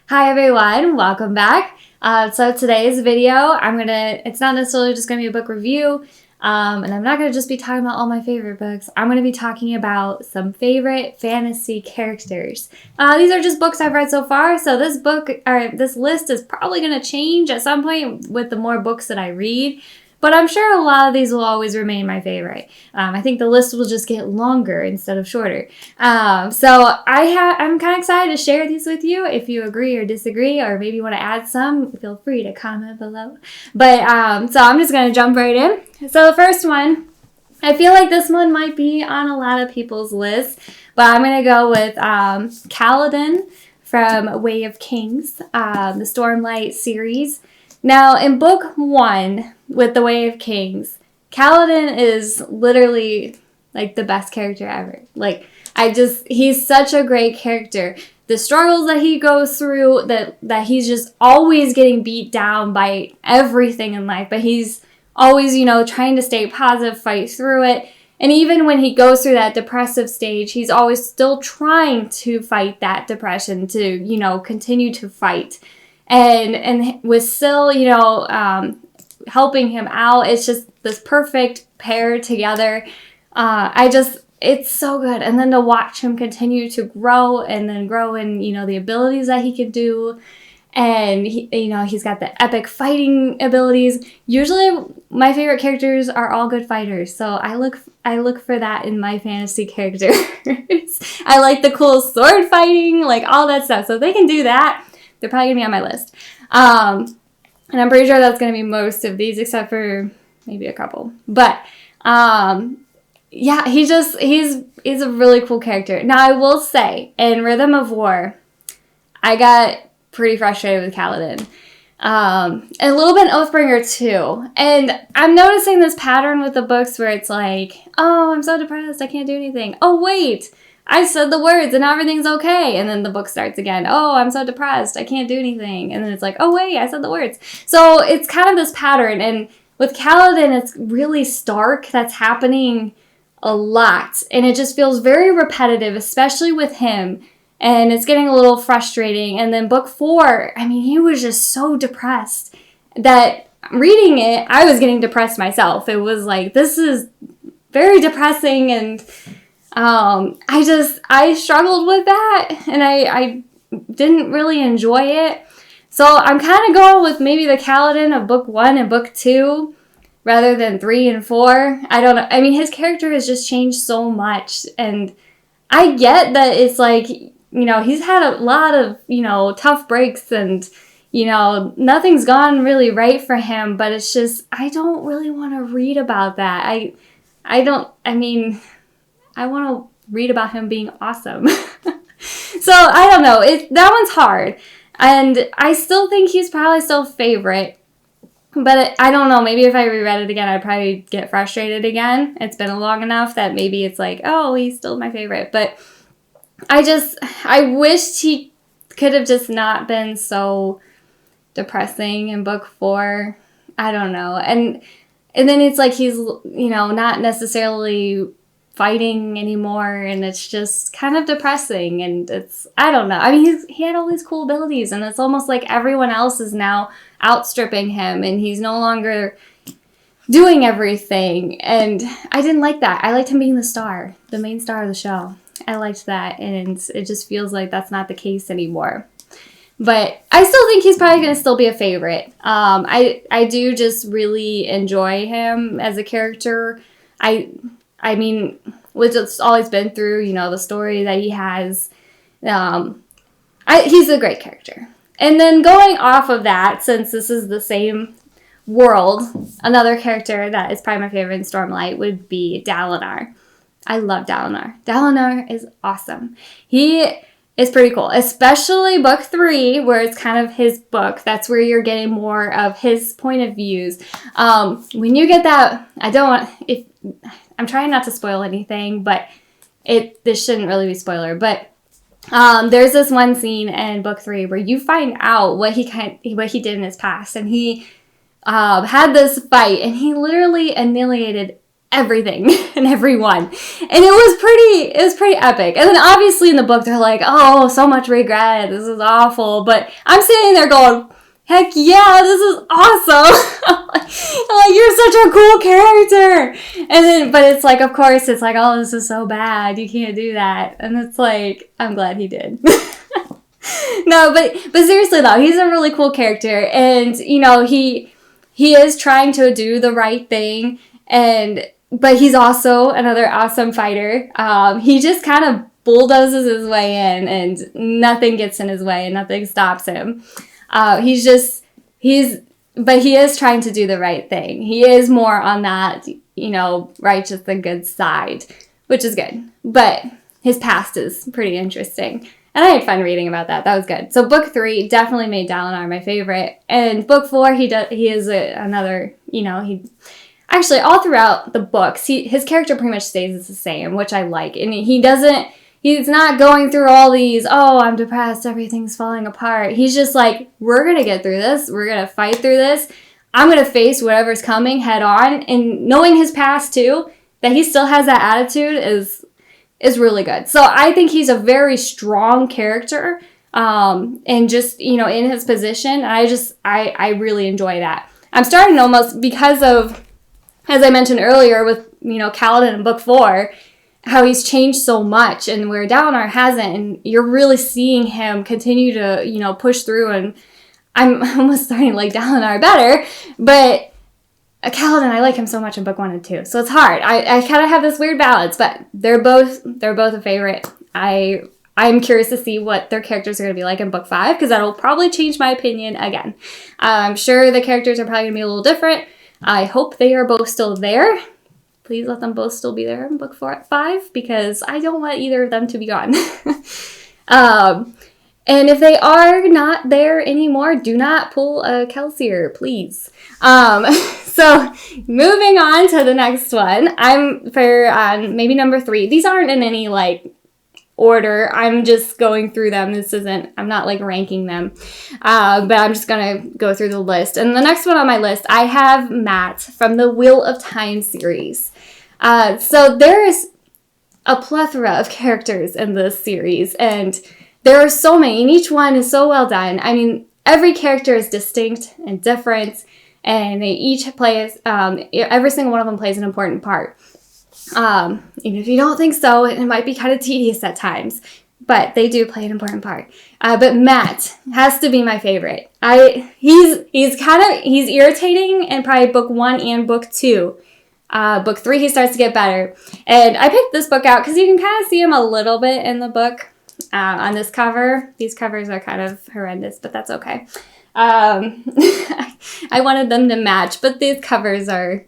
Hi everyone, welcome back. So today's video, it's not necessarily just gonna be a book review, and I'm not gonna just be talking about all my favorite books. I'm gonna be talking about some favorite fantasy characters. These are just books I've read so far, so this list is probably gonna change at some point with the more books that I read. But I'm sure a lot of these will always remain my favorite. I think the list will just get longer instead of shorter. So I'm kind of excited to share these with you. If you agree or disagree, or maybe want to add some, feel free to comment below. But so I'm just going to jump right in. So the first one, I feel like this one might be on a lot of people's list, but I'm going to go with Kaladin from Way of Kings, the Stormlight series. Now, in book 1 with the Way of Kings, Kaladin is literally like the best character ever. He's such a great character. The struggles that he goes through, that he's just always getting beat down by everything in life, but he's always, trying to stay positive, fight through it. And even when he goes through that depressive stage, he's always still trying to fight that depression, to, continue to fight. And with Syl, helping him out, it's just this perfect pair together. It's so good. And then to watch him continue to grow and then grow in, the abilities that he can do. And, he's got the epic fighting abilities. Usually my favorite characters are all good fighters. So I look for that in my fantasy characters. I like the cool sword fighting, like all that stuff. So if they can do that, they're probably going to be on my list. And I'm pretty sure that's going to be most of these, except for maybe a couple. But, yeah, he's a really cool character. Now, I will say, in Rhythm of War, I got pretty frustrated with Kaladin. And a little bit in Oathbringer, too. And I'm noticing this pattern with the books where it's like, oh, I'm so depressed, I can't do anything. Oh, wait, I said the words and now everything's okay. And then the book starts again. Oh, I'm so depressed, I can't do anything. And then it's like, oh wait, I said the words. So it's kind of this pattern. And with Kaladin, it's really stark. That's happening a lot. And it just feels very repetitive, especially with him. And it's getting a little frustrating. And then book 4, he was just so depressed that reading it, I was getting depressed myself. It was like, this is very depressing, and I struggled with that, and I didn't really enjoy it. So I'm kind of going with maybe the Kaladin of book 1 and book 2 rather than 3 and 4. I don't know. His character has just changed so much, and I get that it's like, he's had a lot of, tough breaks, and, nothing's gone really right for him, but it's just, I don't really want to read about that. I want to read about him being awesome. So, I don't know. That one's hard. And I still think he's probably still favorite. But I don't know. Maybe if I reread it again, I'd probably get frustrated again. It's been long enough that maybe it's like, oh, he's still my favorite. But I wished he could have just not been so depressing in book 4. I don't know. And then it's like he's, not necessarily fighting anymore, and it's just kind of depressing, and I don't know. He had all these cool abilities, and it's almost like everyone else is now outstripping him, and he's no longer doing everything, and I didn't like that. I liked him being the main star of the show. I liked that, and it just feels like that's not the case anymore. But I still think he's probably going to still be a favorite. I do just really enjoy him as a character. With it's always been through, the story that he has, he's a great character. And then going off of that, since this is the same world, another character that is probably my favorite in Stormlight would be Dalinar. I love Dalinar. Dalinar is awesome. He is pretty cool, especially book 3, where it's kind of his book. That's where you're getting more of his point of views. When you get that, I'm trying not to spoil anything, but this shouldn't really be spoiler. But there's this one scene in book 3 where you find out what he did in his past, and he had this fight, and he literally annihilated everything and everyone. And it was pretty epic. And then obviously in the book they're like, oh, so much regret, this is awful. But I'm sitting there going, heck yeah, this is awesome. Like, you're such a cool character. And then, but it's like, of course, it's like, oh, this is so bad, you can't do that. And it's like, I'm glad he did. No, but seriously though, he's a really cool character. And, you know, he is trying to do the right thing, but he's also another awesome fighter. He just kind of bulldozes his way in, and nothing gets in his way, and nothing stops him. But he is trying to do the right thing. He is more on that, you know, righteous and good side, which is good. But his past is pretty interesting. And I had fun reading about that. That was good. So book 3 definitely made Dalinar my favorite. And book 4, he is another, you know, actually all throughout the books, his character pretty much stays the same, which I like. And he's not going through all these, oh, I'm depressed, everything's falling apart. He's just like, we're going to get through this. We're going to fight through this. I'm going to face whatever's coming head on. And knowing his past too, that he still has that attitude is really good. So I think he's a very strong character, and just, you know, in his position. I really enjoy that. I'm starting to almost, because of, as I mentioned earlier with, you know, Kaladin in book 4, how he's changed so much, and where Dalinar hasn't, and you're really seeing him continue to, you know, push through, and I'm almost starting to like Dalinar better, but Kaladin, I like him so much in book 1 and 2, so it's hard. I kind of have this weird balance, but they're both a favorite. I'm curious to see what their characters are going to be like in book 5, because that'll probably change my opinion again. I'm sure the characters are probably going to be a little different. I hope they are both still there. Please let them both still be there in book 5, because I don't want either of them to be gone. And if they are not there anymore, do not pull a Kelsier, please. So moving on to the next one, I'm for maybe number 3. These aren't in any like order. I'm just going through them. I'm not like ranking them, but I'm just gonna go through the list. And the next one on my list, I have Matt from the Wheel of Time series. So there is a plethora of characters in this series, and there are so many, and each one is so well done. I mean, every character is distinct and different, and they each play, every single one of them plays an important part. Even if you don't think so, it might be kind of tedious at times, but they do play an important part. But Matt has to be my favorite. He's irritating in probably book 1 and book 2. Book 3, he starts to get better. And I picked this book out because you can kind of see him a little bit in the book on this cover. These covers are kind of horrendous, but that's okay. I wanted them to match, but these covers they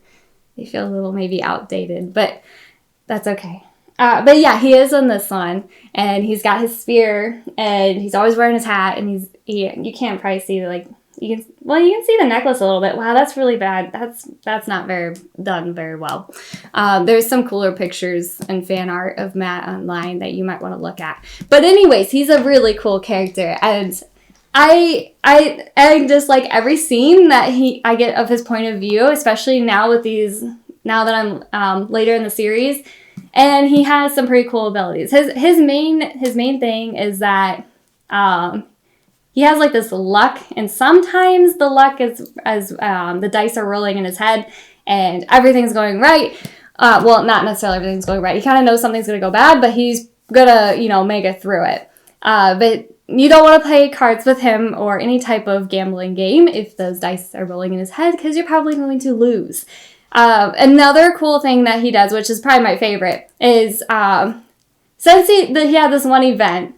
feel a little maybe outdated, but that's okay. But yeah, he is on this one, and he's got his spear, and he's always wearing his hat, and you can't probably see, like, you can see the necklace a little bit. Wow, that's really bad. That's not done very well. There's some cooler pictures and fan art of Matt online that you might want to look at. But anyways, he's a really cool character, and I just like every scene that I get of his point of view, especially now that I'm later in the series, and he has some pretty cool abilities. His main thing is that he has like this luck, and sometimes the luck is as the dice are rolling in his head and everything's going right. Well, not necessarily everything's going right. He kind of knows something's going to go bad, but he's gonna, make it through it. But you don't want to play cards with him or any type of gambling game if those dice are rolling in his head, because you're probably going to lose. Another cool thing that he does, which is probably my favorite, is since he had this one event,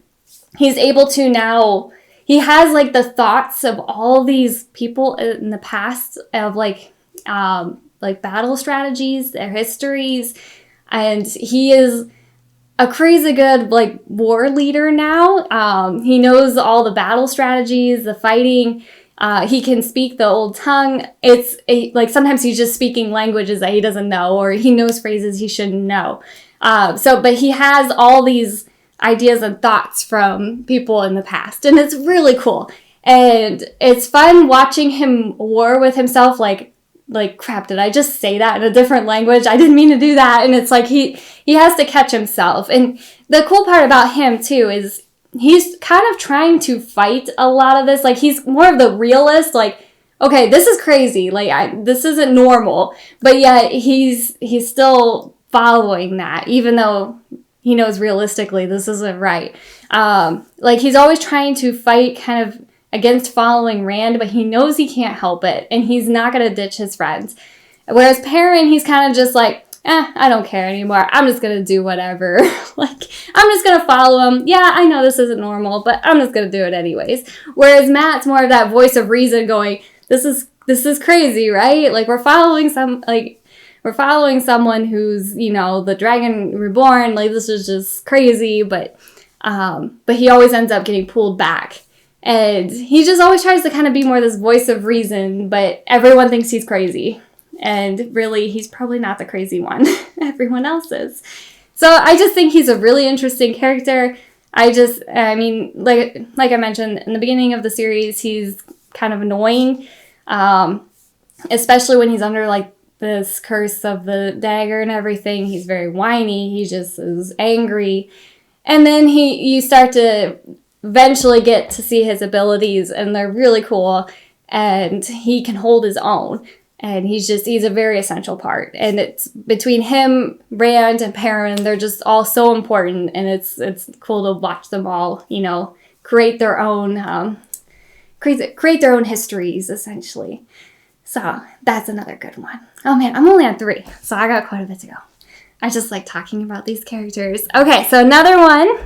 he's able to now, he has like the thoughts of all these people in the past of like battle strategies, their histories, and he is a crazy good like war leader now. He knows all the battle strategies, the fighting. He can speak the old tongue. It's like sometimes he's just speaking languages that he doesn't know, or he knows phrases he shouldn't know. But he has all these ideas and thoughts from people in the past, and it's really cool. And it's fun watching him war with himself, like like, crap, did I just say that in a different language? I didn't mean to do that. And it's like he has to catch himself. And the cool part about him, too, is he's kind of trying to fight a lot of this. Like, he's more of the realist, like, okay, this is crazy. Like, this isn't normal. But yet he's still following that, even though he knows realistically this isn't right. Like, he's always trying to fight kind of against following Rand, but he knows he can't help it, and he's not going to ditch his friends. Whereas Perrin, he's kind of just like, I don't care anymore. I'm just going to do whatever. Like, I'm just going to follow him. Yeah, I know this isn't normal, but I'm just going to do it anyways. Whereas Matt's more of that voice of reason going, this is crazy, right? Like, we're following someone who's, you know, the Dragon Reborn. Like, this is just crazy, but he always ends up getting pulled back. And he just always tries to kind of be more this voice of reason, but everyone thinks he's crazy. And really, he's probably not the crazy one. Everyone else is. So I just think he's a really interesting character. I mean, like I mentioned in the beginning of the series, he's kind of annoying. Especially when he's under, like, this curse of the dagger and everything. He's very whiny. He just is angry. And then you start to eventually get to see his abilities, and they're really cool, and he can hold his own, and he's a very essential part. And it's between him, Rand, and Perrin, they're just all so important, and it's cool to watch them all, you know, create their own create their own histories, essentially. So that's another good one. Oh man, I'm only on 3, so I got quite a bit to go. I just like talking about these characters. Okay, so another one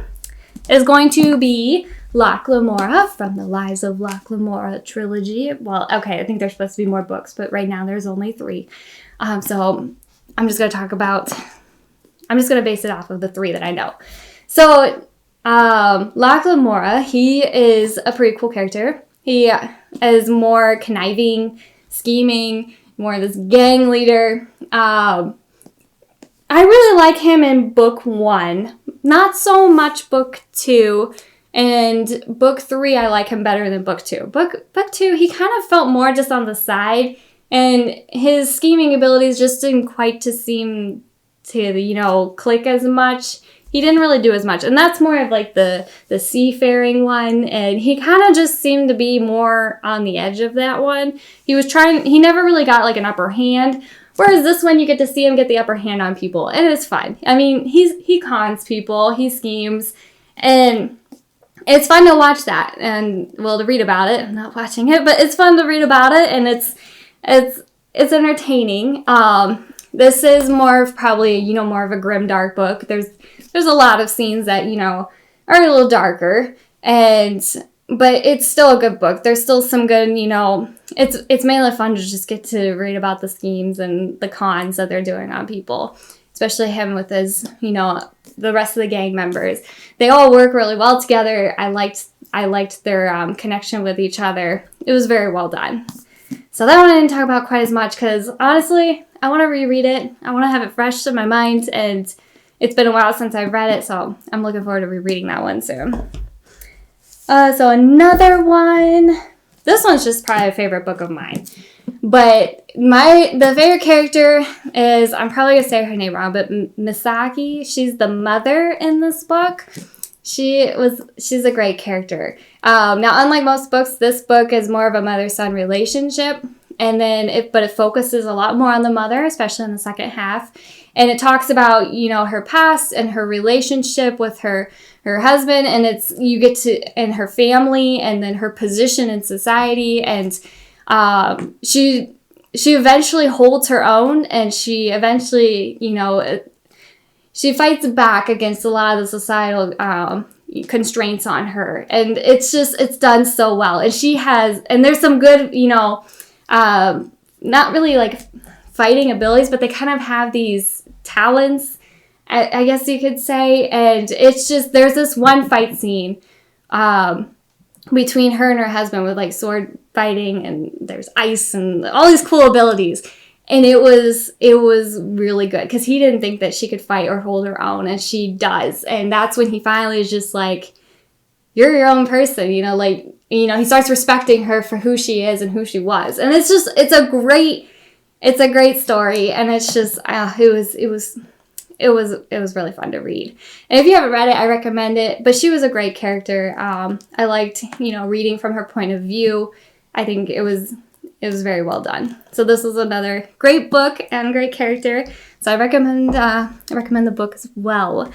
is going to be Locke Lamora from the Lives of Locke Lamora trilogy. Well, okay, I think there's supposed to be more books, but right now there's only 3. So I'm just going to base it off of the 3 that I know. So Locke Lamora, he is a pretty cool character. He is more conniving, scheming, more of this gang leader. I really like him in book 1. Not so much book 2. And book 3, I like him better than book 2. Book 2, he kind of felt more just on the side. And his scheming abilities just didn't quite seem to, you know, click as much. He didn't really do as much. And that's more of like the seafaring one. And he kind of just seemed to be more on the edge of that one. He never really got like an upper hand. Whereas this one, you get to see him get the upper hand on people, and it's fun. I mean, he cons people, he schemes, and it's fun to watch that, and, well, to read about it. I'm not watching it, but it's fun to read about it, and it's entertaining. This is more of probably, you know, more of a grim, dark book. There's a lot of scenes that, you know, are a little darker, but it's still a good book. There's still some good, you know, it's mainly fun to just get to read about the schemes and the cons that they're doing on people, especially him with his, you know, the rest of the gang members. They all work really well together. I liked their connection with each other. It was very well done. So that one I didn't talk about quite as much because, honestly, I want to reread it. I want to have it fresh in my mind, and it's been a while since I've read it, so I'm looking forward to rereading that one soon. So another one, this one's just probably a favorite book of mine, but the favorite character is, I'm probably going to say her name wrong, but Misaki. She's the mother in this book. She's a great character. Now, unlike most books, this book is more of a mother-son relationship, and then but it focuses a lot more on the mother, especially in the second half. And it talks about, you know, her past and her relationship with her husband, and and her family, and then her position in society. And she eventually holds her own, and she eventually, you know, she fights back against a lot of the societal constraints on her. And it's done so well. And there's some good, you know, not really like fighting abilities, but they kind of have these talents, I guess you could say. And it's just, there's this one fight scene between her and her husband with like sword fighting, and there's ice and all these cool abilities. And it was really good because he didn't think that she could fight or hold her own, and she does. And that's when he finally is just like, you're your own person, you know, like, you know, he starts respecting her for who she is and who she was. And it's a great, it's a great story, and it's just it was really fun to read. And if you haven't read it, I recommend it. But she was a great character. I liked, reading from her point of view. I think it was very well done. So this was another great book and great character. So I recommend the book as well.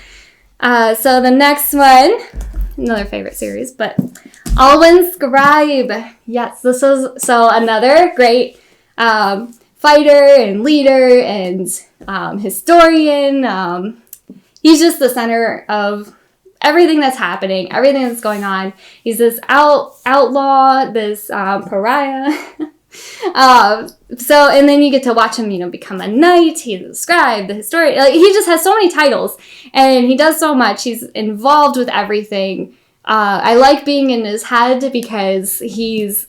So the next one, another favorite series, but Alwyn Scribe. Yes, this is so another great fighter and leader and historian. He's just the center of everything that's happening, everything that's going on. He's this outlaw, this pariah. And then you get to watch him, become a knight. He's a scribe, the historian. Like, he just has so many titles, and he does so much. He's involved with everything. I like being in his head because he's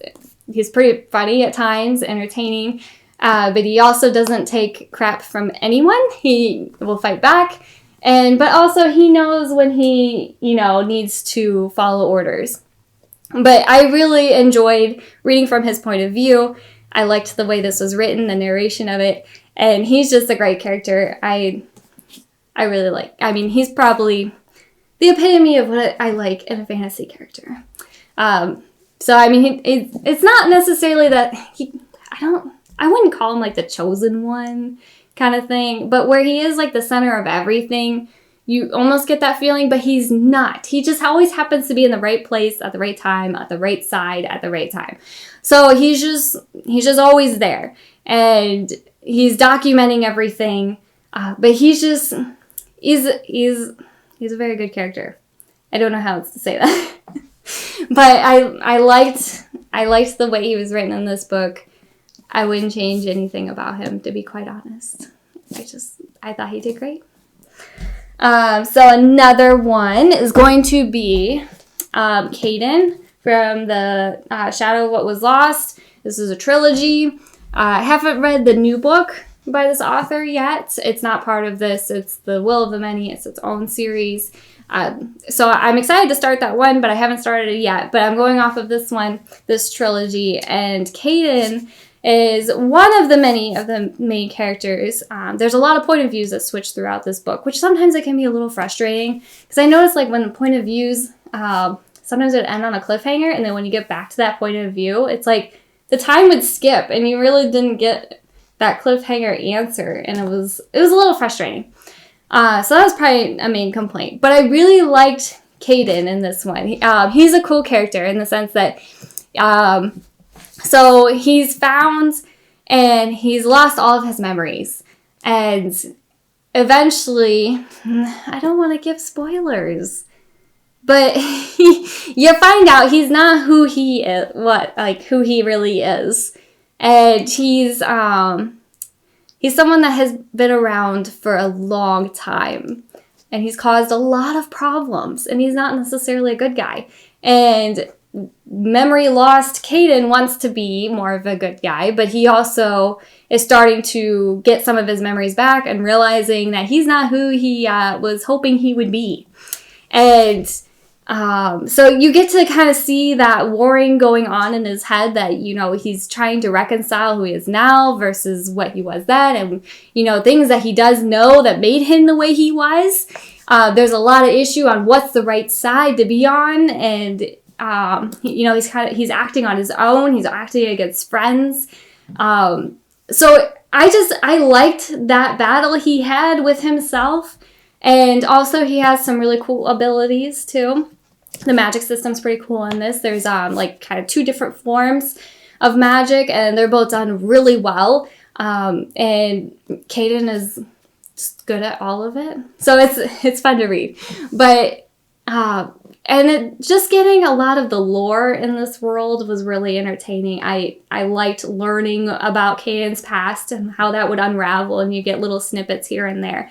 pretty funny at times, entertaining. But he also doesn't take crap from anyone. He will fight back. But also he knows when he, needs to follow orders. But I really enjoyed reading from his point of view. I liked the way this was written, the narration of it. And he's just a great character. I really like. I mean, he's probably the epitome of what I like in a fantasy character. So, I mean, it's not necessarily that I wouldn't call him like the chosen one kind of thing, but where he is like the center of everything, you almost get that feeling, but he's not. He just always happens to be in the right place at the right time, at the right side, at the right time. So he's just always there, and he's documenting everything. But he's a very good character. I don't know how else to say that, but I liked the way he was written in this book. I wouldn't change anything about him, to be quite honest. I thought he did great. So another one is going to be Caeden from the Shadow of What Was Lost. This is a trilogy. I haven't read the new book by this author yet. It's not part of this. It's The Will of the Many. It's its own series. So I'm excited to start that one, but I haven't started it yet. But I'm going off of this trilogy, and Caeden is one of the many of the main characters. There's a lot of point of views that switch throughout this book, which sometimes it can be a little frustrating, because I notice like when the point of views, sometimes it would end on a cliffhanger, and then when you get back to that point of view, it's like the time would skip and you really didn't get that cliffhanger answer, and it was a little frustrating. So that was probably a main complaint, but I really liked Caeden in this one. He's a cool character in the sense that so he's found and he's lost all of his memories. And eventually, I don't want to give spoilers, but you find out he's not who he is, who he really is. And he's someone that has been around for a long time. And he's caused a lot of problems. And he's not necessarily a good guy. And memory lost Caeden wants to be more of a good guy, but he also is starting to get some of his memories back and realizing that he's not who he was hoping he would be. And so you get to kind of see that warring going on in his head, that, he's trying to reconcile who he is now versus what he was then, and, things that he does know that made him the way he was. There's a lot of issue on what's the right side to be on, and he's acting on his own. He's acting against friends. So I liked that battle he had with himself. And also he has some really cool abilities too. The magic system's pretty cool in this. There's kind of two different forms of magic, and they're both done really well. And Caeden is just good at all of it. So it's fun to read. But just getting a lot of the lore in this world was really entertaining. I liked learning about Caeden's past and how that would unravel, and you get little snippets here and there.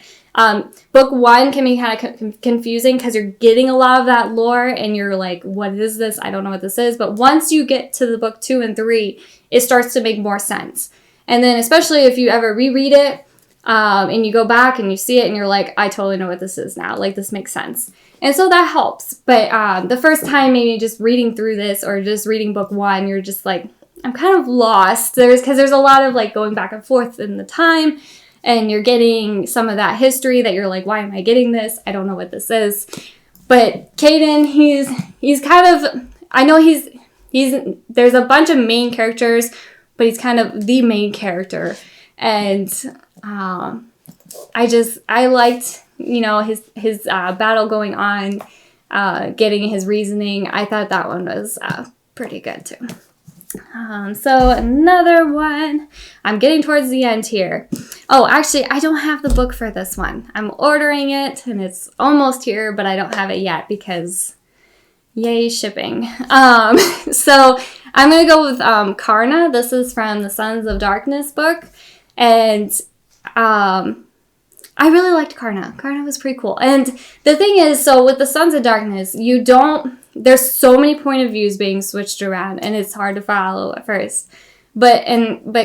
Book one can be kind of confusing because you're getting a lot of that lore and you're like, what is this? I don't know what this is. But once you get to the book 2 and 3, it starts to make more sense. And then especially if you ever reread it, and you go back and you see it and you're like, I totally know what this is now. Like, this makes sense. And so that helps. But the first time maybe just reading through this or just reading book 1, you're just like, kind of lost. Because there's a lot of like going back and forth in the time, and you're getting some of that history that you're like, why am I getting this? I don't know what this is. But Caeden, he's kind of, I know he's there's a bunch of main characters, but he's kind of the main character. And I liked, his battle going on, getting his reasoning. I thought that one was pretty good too. So another one, I'm getting towards the end here. Oh, actually, I don't have the book for this one. I'm ordering it, and it's almost here, but I don't have it yet because, yay, shipping. So I'm going to go with Karna. This is from the Sons of Darkness book, and I really liked Karna. Karna was pretty cool. And the thing is, so with the Sons of Darkness, there's so many point of views being switched around, and it's hard to follow at first. But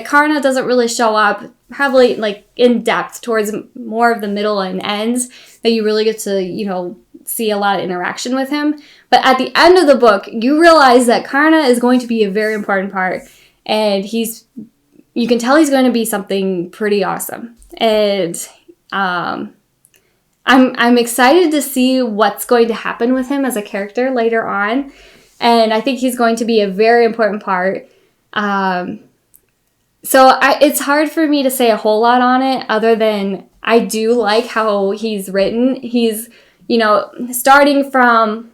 Karna doesn't really show up probably like in depth towards more of the middle and ends that you really get to, see a lot of interaction with him. But at the end of the book, you realize that Karna is going to be a very important part, and you can tell he's going to be something pretty awesome. And I'm excited to see what's going to happen with him as a character later on. And I think he's going to be a very important part. So it's hard for me to say a whole lot on it other than I do like how he's written. He's, starting from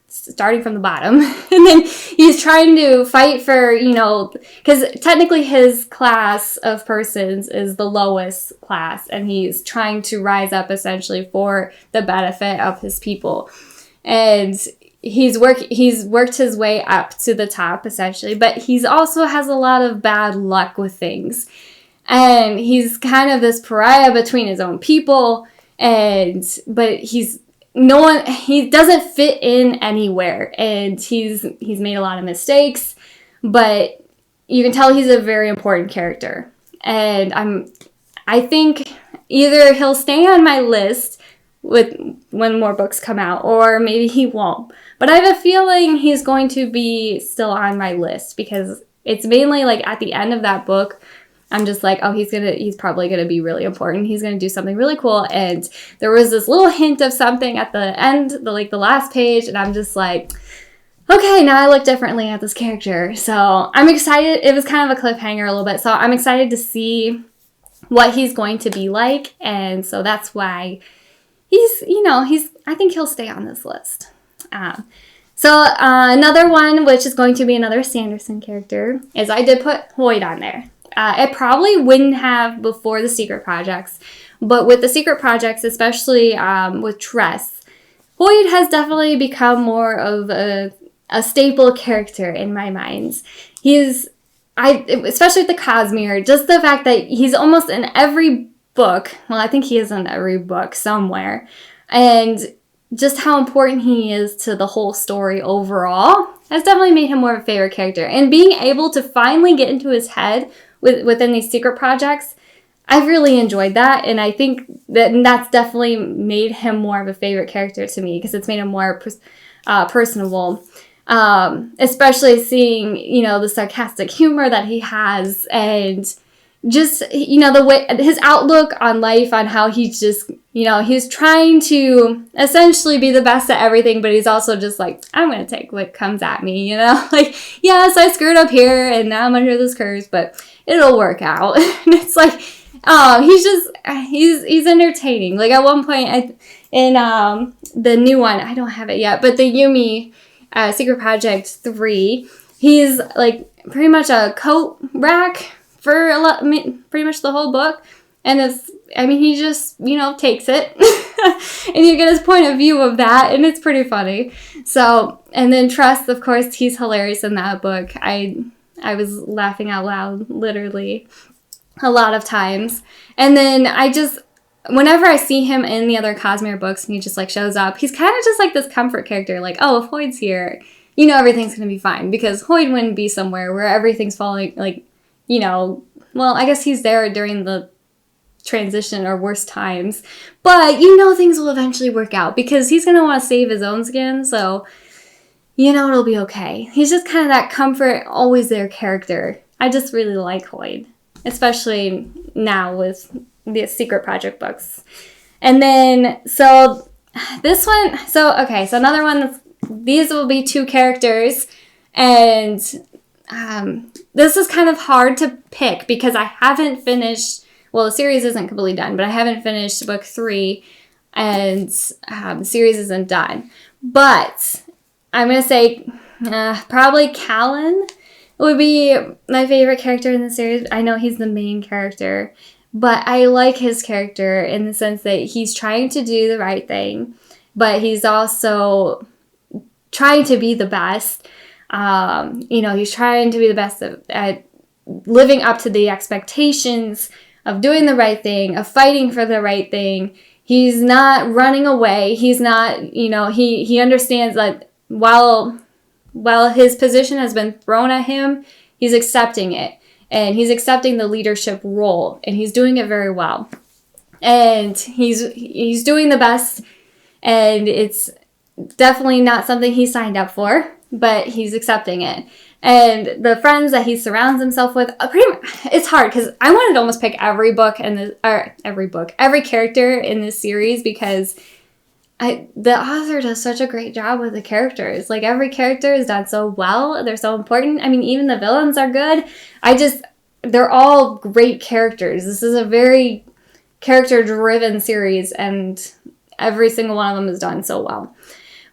the bottom, and then he's trying to fight for, because technically his class of persons is the lowest class, and he's trying to rise up essentially for the benefit of his people. And he's worked his way up to the top essentially, but he's also has a lot of bad luck with things. And he's kind of this pariah between his own people, but he doesn't fit in anywhere, and he's made a lot of mistakes, but you can tell he's a very important character. And I think either he'll stay on my list when more books come out, or maybe he won't. But I have a feeling he's going to be still on my list, because it's mainly like at the end of that book, I'm just like, oh, he's probably gonna be really important. He's gonna do something really cool. And there was this little hint of something at the end, the last page, and I'm just like, okay, now I look differently at this character. So I'm excited. It was kind of a cliffhanger a little bit. So I'm excited to see what he's going to be like. And so that's why I think he'll stay on this list. So another one, which is going to be another Sanderson character, is I did put Hoid on there. It probably wouldn't have before the Secret Projects, but with the Secret Projects, especially with Tress, Hoid has definitely become more of a staple character in my mind. Especially with the Cosmere, just the fact that he's almost in every book. Well, I think he is in every book somewhere. And just how important he is to the whole story overall has definitely made him more of a favorite character. And being able to finally get into his head within these Secret Projects, I've really enjoyed that. And I think that's definitely made him more of a favorite character to me, because it's made him more personable. Especially seeing, the sarcastic humor that he has, and just, the way, his outlook on life, on how he's just, he's trying to essentially be the best at everything, but he's also just like, I'm going to take what comes at me, like, yes, I screwed up here and now I'm under this curse, but it'll work out. And it's like, he's entertaining. Like at one point in the new one, I don't have it yet, but the Yumi Secret Project 3, he's like pretty much a coat rack for pretty much the whole book. And he just, takes it. And you get his point of view of that, and it's pretty funny. So, and then Trust, of course, he's hilarious in that book. I was laughing out loud, literally, a lot of times. And then whenever I see him in the other Cosmere books and he just, shows up, he's kind of just like this comfort character. Like, oh, if Hoid's here, everything's going to be fine. Because Hoid wouldn't be somewhere where everything's falling, well, I guess he's there during the transition or worst times. But, things will eventually work out because he's going to want to save his own skin. So, you know it'll be okay. He's just kind of that comfort, always there character. I just really like Hoid, especially now with the Secret Project books. And then, so this one, so another one, these will be 2 characters, and this is kind of hard to pick because I haven't finished, well, the series isn't completely done, but I haven't finished book 3, and the series isn't done. But I'm going to say probably Calen would be my favorite character in the series. I know he's the main character, but I like his character in the sense that he's trying to do the right thing, but he's also trying to be the best. He's trying to be the best at living up to the expectations of doing the right thing, of fighting for the right thing. He's not running away. He's not, he understands that while his position has been thrown at him, he's accepting it. And he's accepting the leadership role. And he's doing it very well. And he's doing the best. And it's definitely not something he signed up for, but he's accepting it. And the friends that he surrounds himself with, it's hard because I wanted to almost pick every character in this series because the author does such a great job with the characters. Like, every character is done so well. They're so important. I mean, even the villains are good. They're all great characters. This is a very character-driven series, and every single one of them is done so well.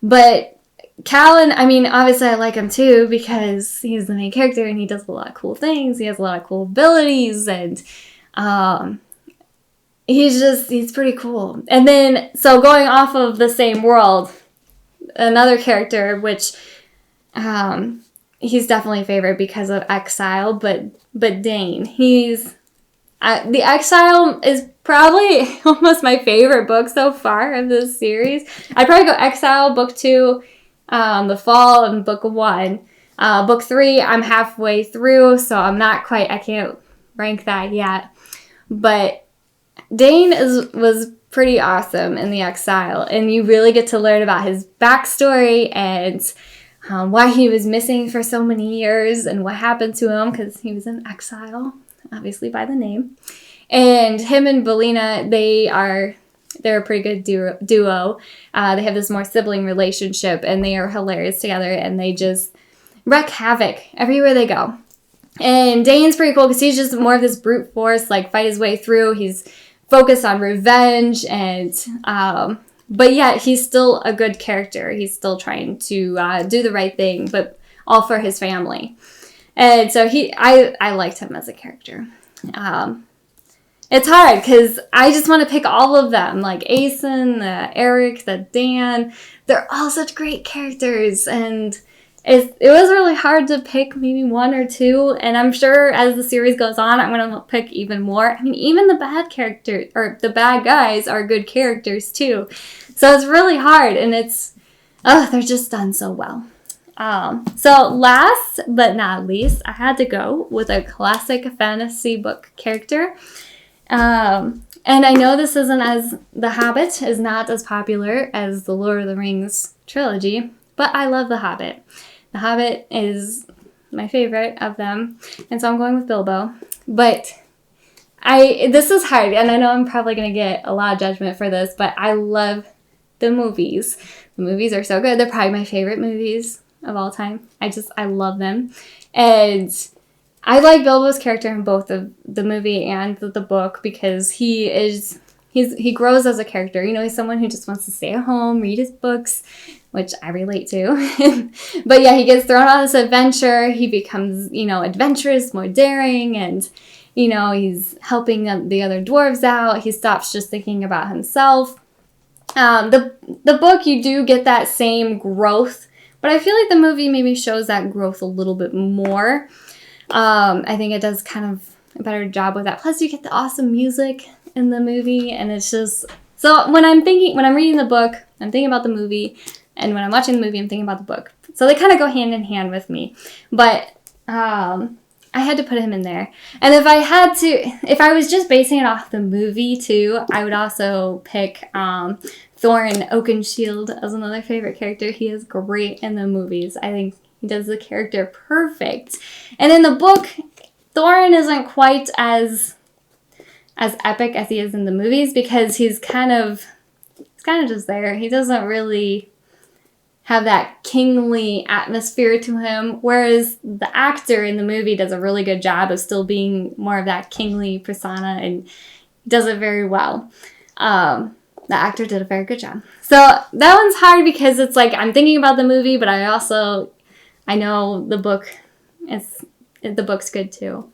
But Calen, I mean, obviously I like him too because he's the main character and he does a lot of cool things. He has a lot of cool abilities, and he's pretty cool. And then, so going off of the same world, another character, which he's definitely a favorite because of Exile, but Dayne. The Exile is probably almost my favorite book so far of this series. I'd probably go Exile, book 2, The Fall, and book 1. Book 3, I'm halfway through, so I can't rank that yet. But Dayne was pretty awesome in the Exile, and you really get to learn about his backstory and why he was missing for so many years and what happened to him because he was in exile, obviously by the name. And him and Belina, they're a pretty good duo. They have this more sibling relationship, and they are hilarious together, and they just wreak havoc everywhere they go. And Dayne's pretty cool because he's just more of this brute force, like, fight his way through. He's focused on revenge, and but yet he's still a good character. He's still trying to do the right thing, but all for his family. And so I liked him as a character. It's hard because I just want to pick all of them, like Aeson, the Eric, the Dan. They're all such great characters, and it was really hard to pick maybe 1 or 2, and I'm sure as the series goes on, I'm going to pick even more. I mean, even the bad characters, or the bad guys, are good characters too. So it's really hard, and they're just done so well. So last but not least, I had to go with a classic fantasy book character. And I know this The Hobbit is not as popular as the Lord of the Rings trilogy, but I love The Hobbit. The Hobbit is my favorite of them, and so I'm going with Bilbo. But this is hard, and I know I'm probably going to get a lot of judgment for this, but I love the movies. The movies are so good. They're probably my favorite movies of all time. I love them. And I like Bilbo's character in both the movie and the book because he grows as a character. He's someone who just wants to stay at home, read his books, which I relate to. But yeah, he gets thrown on this adventure. He becomes, adventurous, more daring, and, he's helping the other dwarves out. He stops just thinking about himself. The book, you do get that same growth, but I feel like the movie maybe shows that growth a little bit more. I think it does kind of a better job with that. Plus, you get the awesome music in the movie, and it's just... So when I'm reading the book, I'm thinking about the movie, and when I'm watching the movie, I'm thinking about the book. So they kind of go hand in hand with me. But I had to put him in there. And if I was just basing it off the movie too, I would also pick Thorin Oakenshield is another favorite character. He is great in the movies. I think he does the character perfect. And in the book, Thorin isn't quite as epic as he is in the movies because he's kind of just there. He doesn't really have that kingly atmosphere to him, whereas the actor in the movie does a really good job of still being more of that kingly persona, and he does it very well. The actor did a very good job. So that one's hard because it's like I'm thinking about the movie, but I know the book's good too.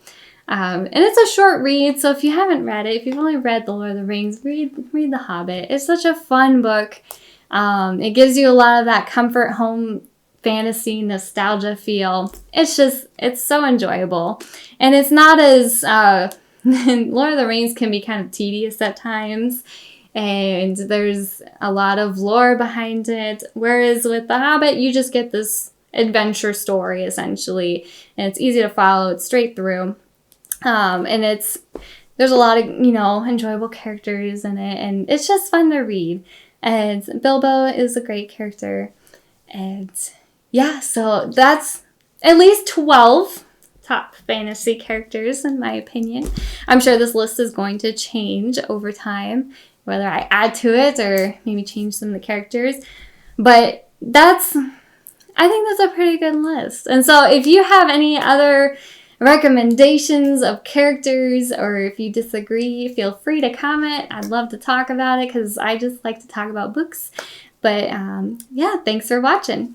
And it's a short read, so if you haven't read it, if you've only read The Lord of the Rings, read The Hobbit. It's such a fun book. It gives you a lot of that comfort home fantasy nostalgia feel. It's so enjoyable. And it's not as, Lord of the Rings can be kind of tedious at times, and there's a lot of lore behind it. Whereas with The Hobbit, you just get this adventure story, essentially, and it's easy to follow. It's straight through. And there's a lot of, enjoyable characters in it, and it's just fun to read. And Bilbo is a great character. And yeah, so that's at least 12 top fantasy characters, in my opinion. I'm sure this list is going to change over time, whether I add to it or maybe change some of the characters. But I think that's a pretty good list. And so if you have any other recommendations of characters, or if you disagree, feel free to comment. I'd love to talk about it because I just like to talk about books. But yeah, thanks for watching.